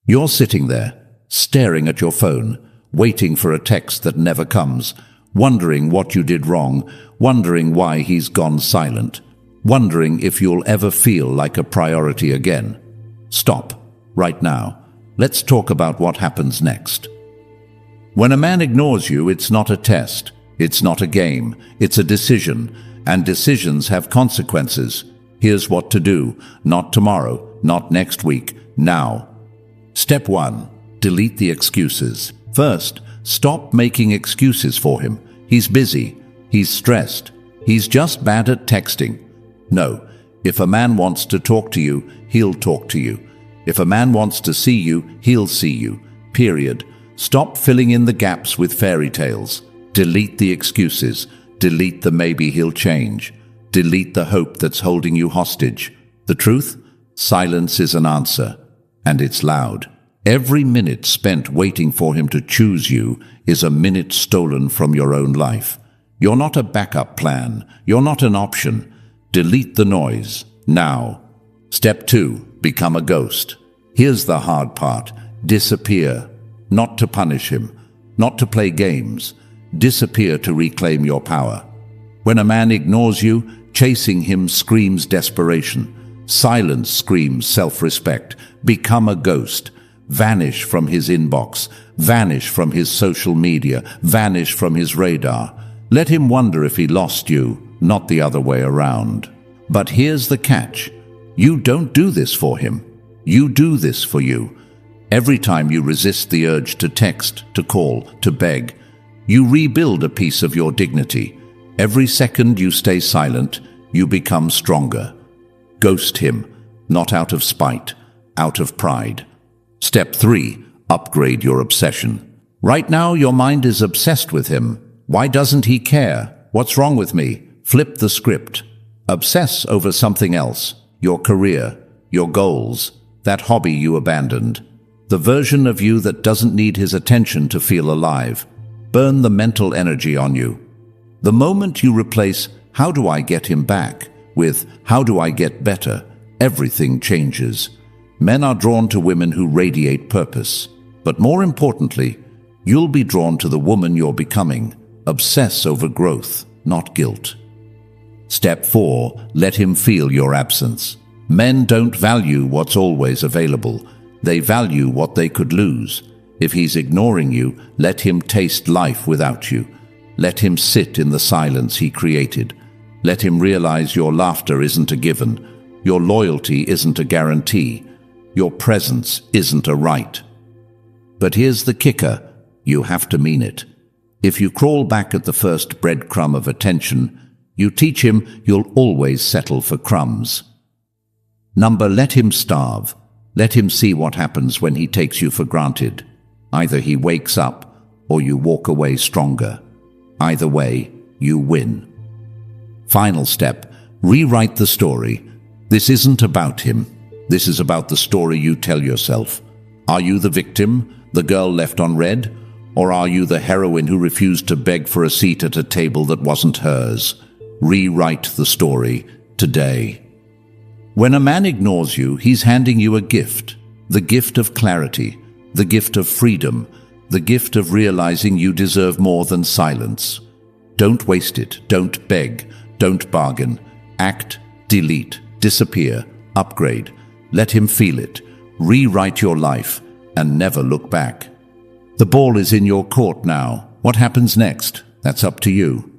You're sitting there, staring at your phone, waiting for a text that never comes, wondering what you did wrong, wondering why he's gone silent, wondering if you'll ever feel like a priority again. Stop, right now. Let's talk about what happens next. When a man ignores you, it's not a test, it's not a game, it's a decision, and decisions have consequences. Here's what to do, not tomorrow, not next week, now. Step 1. Delete the excuses. First, stop making excuses for him. He's busy, he's stressed, he's just bad at texting. No, if a man wants to talk to you, he'll talk to you. If a man wants to see you, he'll see you. Period. Stop filling in the gaps with fairy tales. Delete the excuses. Delete the maybe he'll change. Delete the hope that's holding you hostage. The truth? Silence is an answer, and it's loud. Every minute spent waiting for him to choose you is a minute stolen from your own life. You're not a backup plan. You're not an option. Delete the noise, now. Step 2. Become a ghost. Here's the hard part. Disappear. Not to punish him, not to play games. Disappear to reclaim your power. When a man ignores you, chasing him screams desperation. Silence screams self-respect. Become a ghost. Vanish from his inbox. Vanish from his social media. Vanish from his radar. Let him wonder if he lost you, not the other way around. But here's the catch. You don't do this for him. You do this for you. Every time you resist the urge to text, to call, to beg, you rebuild a piece of your dignity. Every second you stay silent, you become stronger. Ghost him, not out of spite, out of pride. Step 3. Upgrade your obsession. Right now your mind is obsessed with him. Why doesn't he care? What's wrong with me? Flip the script. Obsess over something else. Your career, your goals, that hobby you abandoned. The version of you that doesn't need his attention to feel alive. Burn the mental energy on you. The moment you replace, "How do I get him back?" with "How do I get better?" everything changes. Men are drawn to women who radiate purpose. But more importantly, you'll be drawn to the woman you're becoming. Obsess over growth, not guilt. Step 4. Let him feel your absence. Men don't value what's always available. They value what they could lose. If he's ignoring you, let him taste life without you. Let him sit in the silence he created. Let him realize your laughter isn't a given. Your loyalty isn't a guarantee. Your presence isn't a right. But here's the kicker. You have to mean it. If you crawl back at the first breadcrumb of attention, you teach him you'll always settle for crumbs. Let him starve. Let him see what happens when he takes you for granted. Either he wakes up, or you walk away stronger. Either way, you win. Final step, rewrite the story. This isn't about him. This is about the story you tell yourself. Are you the victim, the girl left on red? Or are you the heroine who refused to beg for a seat at a table that wasn't hers? Rewrite the story today. When a man ignores you, he's handing you a gift. The gift of clarity, the gift of freedom, the gift of realizing you deserve more than silence. Don't waste it. Don't beg. Don't bargain. Act, delete, disappear, upgrade. Let him feel it. Rewrite your life and never look back. The ball is in your court now. What happens next? That's up to you.